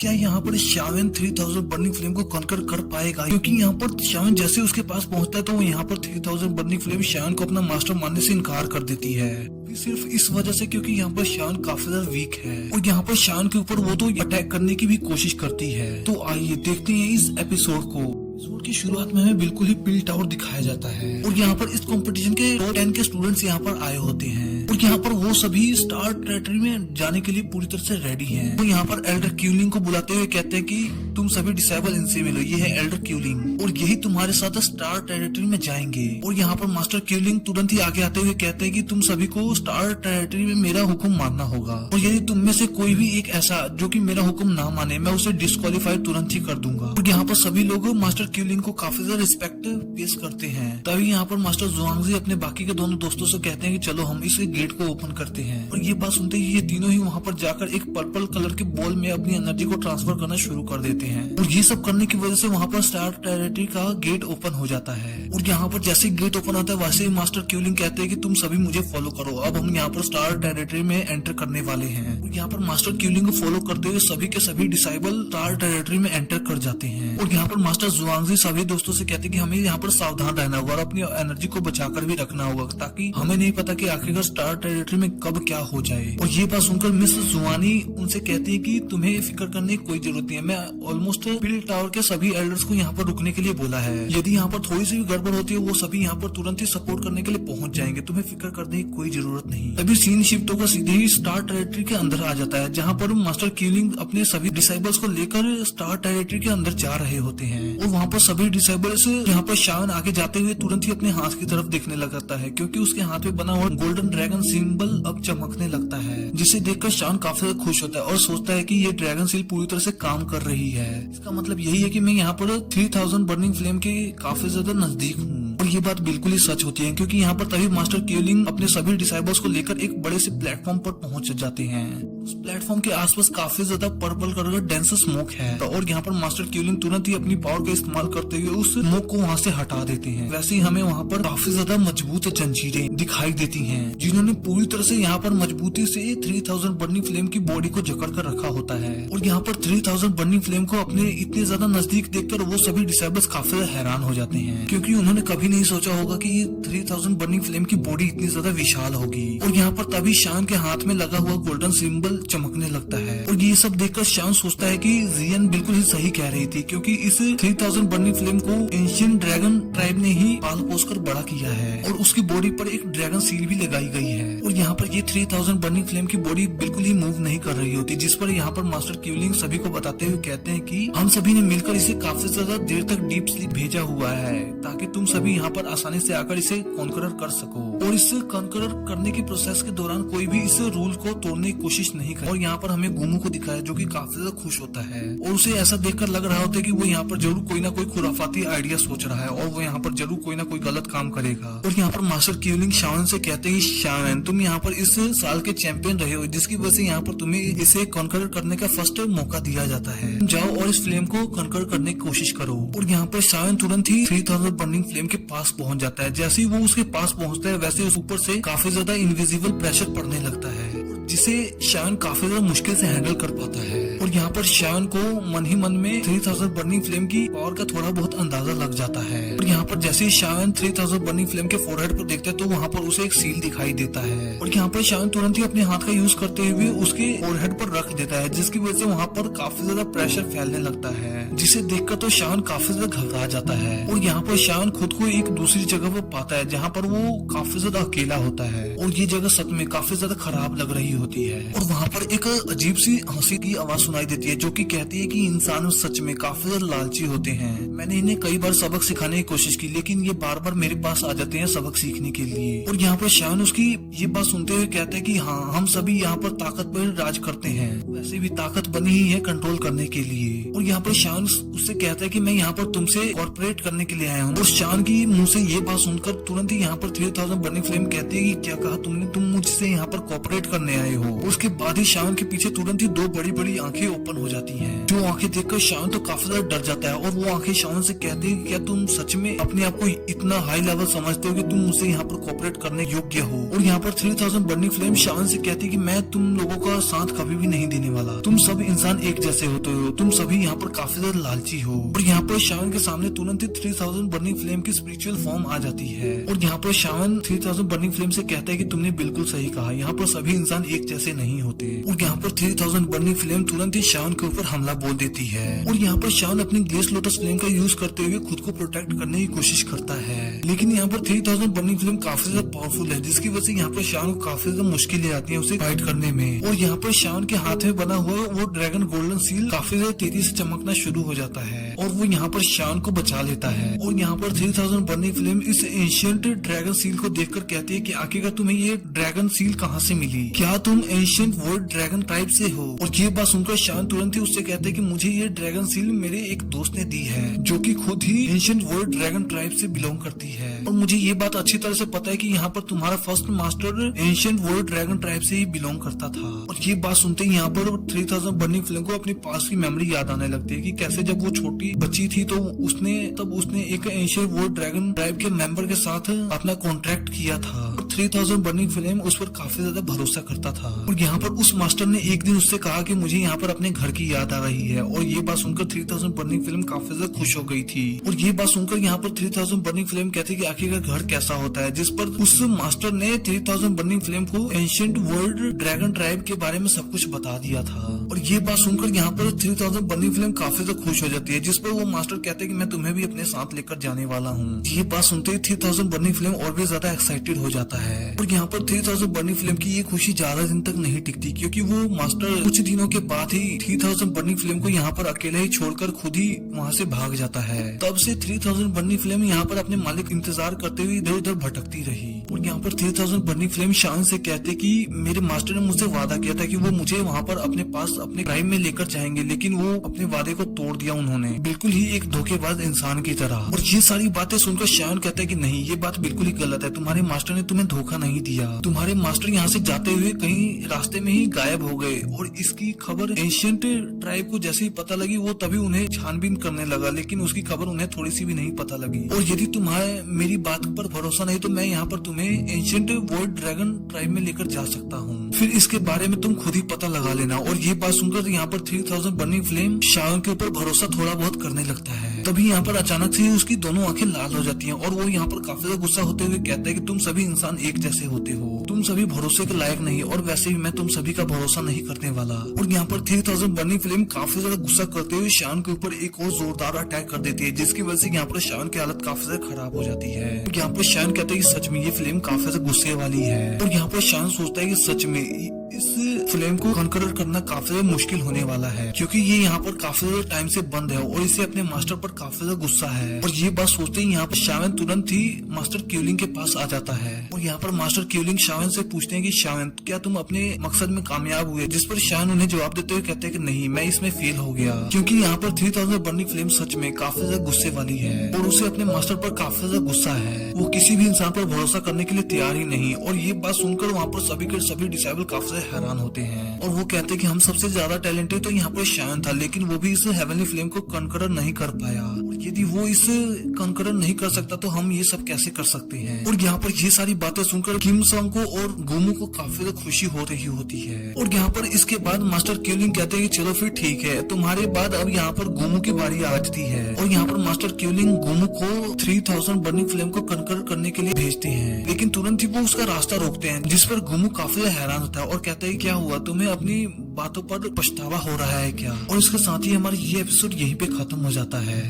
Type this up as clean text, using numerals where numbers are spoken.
क्या यहाँ पर शावन 3000 बर्निंग फ्लेम को कॉन्कर कर पाएगा? क्योंकि यहाँ पर शावन जैसे उसके पास पहुंचता है तो वो यहाँ पर 3000 बर्निंग फ्लेम शावन को अपना मास्टर मानने से इनकार कर देती है। सिर्फ इस वजह से क्योंकि यहाँ पर शावन काफी ज्यादा वीक है और यहाँ पर शावन के ऊपर वो तो अटैक करने की भी कोशिश करती है। तो आइए देखते हैं इस एपिसोड को। एपिसोड की शुरुआत में हमें बिल्कुल ही पिल टावर दिखाया जाता है और यहाँ पर इस कंपटीशन के टॉप 10 के स्टूडेंट्स यहाँ पर आए होते हैं और यहाँ पर वो सभी स्टार टेरिटरी में जाने के लिए पूरी तरह से रेडी हैं। तो यहाँ पर एल्डर क्यूलिंग को बुलाते हुए कहते हैं कि तुम सभी डिसेबल इनसे मिलो, ये है एल्डर क्यूलिंग और यही तुम्हारे साथ स्टार टेरिटरी में जाएंगे। और यहाँ पर मास्टर क्यूलिंग तुरंत ही आगे आते हुए कहते हैं कि तुम सभी को स्टार टेरिटरी में मेरा हुक्म मानना होगा और यदि तुम में से कोई भी एक ऐसा जो कि मेरा हुक्म ना माने, मैं उसे डिस्क्वालीफाई तुरंत ही कर दूंगा। और यहाँ पर सभी लोग मास्टर क्यूलिंग को काफी ज्यादा रिस्पेक्ट पेश करते हैं। तभी यहाँ पर मास्टर जुआंगजी अपने बाकी के दोनों दोस्तों से कहते हैं कि चलो हम इस गेट को ओपन करते हैं। और ये बात सुनते ही ये तीनों ही वहाँ पर जाकर एक पर्पल कलर के बॉल में अपनी एनर्जी को ट्रांसफर करना शुरू कर देते हैं और ये सब करने की वजह से वहाँ पर स्टार टेरिटरी का गेट ओपन हो जाता है। और यहाँ पर जैसे गेट ओपन होता है वैसे ही मास्टर क्यूलिंग कहते हैं कि तुम सभी मुझे फॉलो करो, अब हम यहाँ पर स्टार टेरिटरी में एंटर करने वाले हैं। और यहाँ पर मास्टर क्यूलिंग को फॉलो करते हुए सभी के सभी डिसाइबल स्टार टेरिटरी में एंटर कर जाते हैं। और यहाँ पर मास्टर जुआंगजी सभी दोस्तों से कहते हैं कि हमें यहाँ पर सावधान रहना होगा और अपनी एनर्जी को बचाकर भी रखना होगा ताकि हमें नहीं पता कि आखिरकार स्टार टेरिटरी में कब क्या हो जाए। और ये बात सुनकर मिस जुआनी उनसे कहती है कि तुम्हें फिक्र करने की कोई जरूरत नहीं है, मैं ऑलमोस्ट पिल टावर के सभी एल्डर्स को यहाँ पर रुकने के लिए बोला है, यदि यहाँ पर थोड़ी सी भी गड़बड़ होती है वो सभी यहाँ पर तुरंत ही सपोर्ट करने के लिए पहुंच जाएंगे, तुम्हें फिक्र करने की कोई जरूरत नहीं। तभी सीन शिफ्ट होकर सीधे ही स्टार टेरिटरी के अंदर आ जाता है जहाँ पर मास्टर क्यूलिंग अपने सभी डिसाइबल्स को लेकर स्टार टेरिटरी के अंदर जा रहे होते हैं। और वहाँ पर सभी डिसाइबल्स यहाँ पर शावन आगे जाते हुए तुरंत ही अपने हाथ की तरफ देखने लगता है क्योंकि उसके हाथ में बना हुआ गोल्डन ड्रैगन सिंबल अब चमकने लगता है, जिसे देखकर शावन काफी ज्यादा खुश होता है और सोचता है कि ये ड्रैगन सील पूरी तरह से काम कर रही है। इसका मतलब यही है कि मैं यहाँ पर 3000 बर्निंग फ्लेम के काफी ज्यादा नजदीक हूँ। और ये बात बिल्कुल ही सच होती है क्योंकि यहाँ पर तभी मास्टर क्यूलिंग अपने सभी डिसाइबल्स को लेकर एक बड़े से प्लेटफॉर्म पर पहुंच जाते हैं। उस प्लेटफॉर्म के आसपास काफी ज्यादा पर्पल कलर का डेंस स्मोक है और यहाँ पर मास्टर क्यूलिंग तुरंत ही अपनी पावर का इस्तेमाल करते हुए उस स्मोक को वहाँ से हटा देते हैं। वैसे ही हमें वहाँ पर काफी ज्यादा मजबूत जंजीरें दिखाई देती हैं जिन्होंने पूरी तरह से यहाँ पर मजबूती से 3000 बर्निंग फ्लेम की बॉडी को जकड़ कर रखा होता है। और यहाँ पर 3000 बर्निंग फ्लेम को अपने इतने ज्यादा नजदीक देखकर वो सभी डिसेबल्स काफी ज्यादा हैरान हो जाते हैं क्योंकि उन्होंने कभी नहीं सोचा होगा कि ये 3000 बर्निंग फ्लेम की बॉडी इतनी ज्यादा विशाल होगी। और यहाँ पर तभी शान के हाथ में लगा हुआ गोल्डन सिंबल चमकने लगता है और ये सब देखकर शान सोचता है कि जियन बिल्कुल ही सही कह रही थी क्योंकि इस 3000 बर्निंग फ्लेम को एंशिएंट ड्रैगन ट्राइब ने ही पाल पोस कर बड़ा किया है और उसकी बॉडी पर एक ड्रैगन सील भी लगाई गई है। और यहाँ पर ये 3000 बर्निंग फ्लेम की बॉडी बिल्कुल ही मूव नहीं कर रही होती, जिस पर यहाँ पर मास्टर क्यूलिंग सभी को बताते हुए कहते हैं कि हम सभी ने मिलकर इसे काफी ज्यादा देर तक डीप स्लीप भेजा हुआ है ताकि तुम सभी यहाँ पर आसानी से आकर इसे कॉन्करर कर सको। और इस कॉन्करर करने की प्रोसेस के दौरान कोई भी इस रूल को तोड़ने की कोशिश नहीं करे। और यहाँ पर हमें गुमू को दिखाया जो कि काफी ज्यादा खुश होता है और उसे ऐसा देखकर लग रहा होता है कि वो यहाँ पर जरूर कोई ना कोई खुराफाती आइडिया सोच रहा है और वो यहाँ पर जरूर कोई ना कोई गलत काम करेगा। और यहाँ पर मास्टर क्यूलिंग शावन से कहते हैं शावन तुम यहाँ पर इस साल के चैंपियन रहे हो जिसकी वजह से यहाँ पर तुम्हें इसे कॉन्कर करने का फर्स्ट मौका दिया जाता है, जाओ और इस फ्लेम को कॉन्कर करने की कोशिश करो। और यहाँ पर शावन तुरंत ही 3000 बर्निंग फ्लेम के पास पहुंच जाता है। जैसे ही वो उसके पास पहुंचता है वैसे उस ऊपर से काफी ज्यादा इनविजिबल प्रेशर पड़ने लगता है जिसे शावन काफी ज्यादा मुश्किल से हैंडल कर पाता है। और यहाँ पर शावन को मन ही मन में 3000 बर्निंग फ्लेम की पावर का थोड़ा बहुत अंदाजा लग जाता है। और यहाँ पर जैसे ही शावन 3000 बर्निंग फ्लेम के फोरहेड पर देखता है तो वहाँ पर उसे एक सील दिखाई देता है और यहाँ पर शावन तुरंत ही अपने हाथ का यूज करते हुए उसके फोरहेड पर रख देता है जिसकी वजह से वहाँ पर काफी ज्यादा प्रेशर फैलने लगता है, जिसे देखकर तो शावन काफी ज्यादा घबरा जाता है। और यहाँ पर शावन खुद को एक दूसरी जगह पर पाता है जहाँ पर वो काफी ज्यादा अकेला होता है और ये जगह सच में काफी ज्यादा खराब लग रही होती है। और वहाँ पर एक अजीब सी हंसी की आवाज सुनाई देती है जो कि कहती है कि इंसान सच में काफी ज्यादा लालची होते हैं। मैंने इन्हें कई बार सबक सिखाने की कोशिश की लेकिन ये बार बार मेरे पास आ जाते हैं सबक सीखने के लिए। और यहाँ पर शावन उसकी ये बात सुनते हुए कहते हैं कि हाँ हम सभी यहाँ पर ताकत पर राज करते हैं, वैसे भी ताकत बनी ही है कंट्रोल करने के लिए। और यहाँ पर शावन उससे कहता है कि मैं यहाँ पर तुमसे कॉर्पोरेट करने के लिए आया हूँ। और शावन की मुंह से ये बात सुनकर तुरंत ही यहाँ पर 3000 बर्निंग फ्लेम कहती है कि क्या कहा तुमने, तुम मुझसे यहाँ पर कॉर्पोरेट करने आए हो। उसके बाद ही शावन के पीछे तुरंत ही दो बड़ी बड़ी आंखें ओपन हो जाती हैं। जो आंखें देखकर शावन तो काफी ज्यादा डर जाता है और वो आंखें शावन से कहती है कि क्या तुम सच में अपने आप को इतना हाई लेवल समझते हो कि तुम मुझसे यहाँ पर कोऑपरेट करने योग्य हो। और यहाँ पर 3000 बर्निंग फ्लेम शावन से कहती है कि मैं तुम लोगों का साथ कभी भी नहीं देने वाला। तुम सब इंसान एक जैसे होते हो, तुम सभी यहाँ पर काफी ज्यादा लालची हो। और यहाँ पर शावन के सामने तुरंत ही 3000 बर्निंग फ्लेम की स्पिरिचुअल फॉर्म आ जाती है। और यहाँ पर शावन 3000 बर्निंग फ्लेम से कहता है कि तुमने बिल्कुल सही कहा, यहाँ पर सभी इंसान एक जैसे नहीं होते। और यहाँ पर 3000 बर्निंग फ्लेम तुरंत ही शावन के ऊपर हमला बोल देती है। और यहाँ पर शावन अपनी ग्लेस लोटस फ्लेम का यूज करते हुए खुद को प्रोटेक्ट करने की कोशिश करता है। लेकिन यहाँ पर 3000 बर्निंग फ्लेम काफी ज्यादा पावरफुल है, जिसकी वजह से यहाँ पर शावन को काफी ज्यादा मुश्किलें आती है उसे फाइट करने में। और यहाँ पर शावन के हाथ में बना हुआ वो ड्रैगन गोल्डन सील काफी ज्यादा तेजी से चमकना शुरू हो जाता है और वो यहाँ पर शावन को बचा लेता है। और यहाँ पर 3000 बर्निंग फ्लेम इस एंशियंट ड्रैगन सील को देखकर कहती है कि आखिरकार तुम्हें ये ड्रैगन सील कहाँ से मिली? क्या तुम एंशियंट वर्ल्ड ड्रैगन टाइप से हो? और ये बात सुनकर शावन तुरंत ही उससे कहते हैं कि मुझे ये ड्रैगन सील मेरे एक दोस्त ने दी है, जो कि खुद ही एंशियंट वर्ल्ड ड्रैगन ट्राइब से बिलोंग करती है। और मुझे ये बात अच्छी तरह से पता है कि यहाँ पर तुम्हारा first master ancient world dragon tribe से ही बिलोंग करता था। और ये बात सुनते ही यहाँ पर 3000 बर्निंग फ्लेम को अपनी पास की मेमोरी याद आने लगती है कि कैसे जब वो छोटी बच्ची थी तो उसने एक एंशियंट वर्ल्ड ड्रैगन ट्राइब के मेंबर के साथ अपना कॉन्ट्रैक्ट किया था। 3000 बर्निंग फ्लेम उस पर काफी ज्यादा भरोसा करता था। और यहाँ पर उस मास्टर ने एक दिन उससे कहा कि मुझे यहाँ पर अपने घर की याद आ रही है। और ये बात सुनकर 3000 बर्निंग फ्लेम काफी ज्यादा खुश हो गई थी। और ये बात सुनकर यहाँ पर 3000 बर्निंग फ्लेम कहती कि आखिरकार घर कैसा होता है, जिस पर उस मास्टर ने 3000 बर्निंग फ्लेम को एंशिएंट वर्ल्ड ड्रैगन ट्राइब के बारे में सब कुछ बता दिया था। और ये बात सुनकर यहाँ पर 3000 बर्निंग फ्लेम काफी ज्यादा खुश हो जाती है, जिस पर वो मास्टर कहते हैं कि मैं तुम्हें भी अपने साथ लेकर जाने वाला हूँ। ये बात सुनते ही 3000 बर्निंग फ्लेम और भी ज्यादा एक्साइटेड हो जाता है। और यहाँ पर 3000 बर्निंग फ्लेम की ये खुशी ज्यादा दिन तक नहीं टिकती, क्योंकि वो मास्टर कुछ दिनों के बाद ही 3000 बर्निंग फ्लेम को यहाँ पर अकेले ही छोड़कर खुद ही वहाँ से भाग जाता है। तब से 3000 बर्निंग फ्लेम यहाँ पर अपने मालिक इंतजार करते हुए इधर उधर भटकती रही। और यहाँ पर 3000 बर्निंग फ्लेम शान से कहते कि मेरे मास्टर ने मुझसे वादा किया था कि वो मुझे वहाँ पर अपने पास अपने क्राइम में लेकर जाएंगे, लेकिन वो अपने वादे को तोड़ दिया उन्होंने, बिल्कुल ही एक धोखेबाज इंसान की तरह। और ये सारी बातें सुनकर शान कहता है कि नहीं, ये बात बिल्कुल ही गलत है, तुम्हारे मास्टर ने तुम्हें धोखा नहीं दिया। तुम्हारे मास्टर यहाँ से जाते हुए कहीं रास्ते में ही गायब हो गए। और इसकी खबर एंशिएंट ट्राइब को जैसे ही पता लगी वो तभी उन्हें छानबीन करने लगा, लेकिन उसकी खबर उन्हें थोड़ी सी भी नहीं पता लगी। और यदि तुम्हारे मेरी बात पर भरोसा नहीं तो मैं यहाँ पर तुम्हें एंशिएंट वर्ल्ड ड्रैगन ट्राइब में लेकर जा सकता हूँ, फिर इसके बारे में तुम खुद ही पता लगा लेना। और ये बात सुनकर यहाँ पर 3000 बर्निंग फ्लेम शान के ऊपर भरोसा थोड़ा बहुत करने लगता है। तभी यहाँ पर अचानक से उसकी दोनों आंखें लाल हो जाती हैं और वो यहाँ पर काफी ज्यादा गुस्सा होते हुए कहता है कि तुम सभी इंसान एक जैसे होते हो, तुम सभी भरोसे के लायक नहीं, और वैसे भी मैं तुम सभी का भरोसा नहीं करने वाला। और यहाँ पर 3000 बर्निंग फ्लेम काफी ज्यादा गुस्सा करते हुए शान के ऊपर एक और जोरदार अटैक कर देती है, जिसकी वजह से यहाँ पर शान की हालत काफी ज्यादा खराब हो जाती है। यहाँ पर शान कहता है कि सच में ये फ्लेम काफी ज्यादा गुस्से वाली है। और यहाँ पर शान सोचता है कि सच में इस फ्लेम को कॉन्कर करना काफी ज्यादा मुश्किल होने वाला है, क्योंकि ये यहाँ पर काफी ज्यादा टाइम से बंद है और इसे अपने मास्टर पर काफी ज्यादा गुस्सा है। और ये बात सोचते ही यहाँ पर शावन तुरंत ही मास्टर क्यूलिंग के पास आ जाता है। और यहाँ पर मास्टर क्यूलिंग शावन से पूछते हैं कि शावन क्या तुम अपने मकसद में कामयाब हुए? जिस पर शावन उन्हें जवाब देते हुए कहते हैं कि नहीं, मैं इसमें फेल हो गया, क्योंकि यहाँ पर 3000 बर्निंग फ्लेम सच में काफी ज्यादा गुस्से वाली है और उसे अपने मास्टर पर काफी ज्यादा गुस्सा है। वो किसी भी इंसान पर भरोसा करने के लिए तैयार ही नहीं। और ये बात सुनकर वहाँ पर सभी के सभी डिसेबल काफी ज्यादा हैरान होते हैं और वो कहते हैं कि हम सबसे ज्यादा टैलेंटेड तो यहाँ पर शायन था, लेकिन वो भी इस हेवनली फ्लेम को कॉन्कर नहीं कर पाया। और यदि वो इस कॉन्कर नहीं कर सकता तो हम ये सब कैसे कर सकते हैं? और यहाँ पर ये सारी बातें सुनकर किम सॉन्ग को और गोमू को काफी ज्यादा खुशी हो रही होती है। और यहाँ पर इसके बाद मास्टर क्यूलिंग कहते हैं कि चलो फिर ठीक है, तुम्हारे बाद अब यहाँ पर गोमू की बारी आ जाती है। और यहाँ पर मास्टर क्यूलिंग गोमू को 3000 बर्निंग फ्लेम को कॉन्कर करने के लिए भेजते हैं, लेकिन तुरंत ही वो उसका रास्ता रोकते हैं, जिस पर गोमू काफी हैरान होता है और कहता है क्या हुआ, तुम्हें अपनी बातों पर पछतावा हो रहा है क्या? और इसके साथ ही हमारा ये एपिसोड यहीं पे खत्म हो जाता है।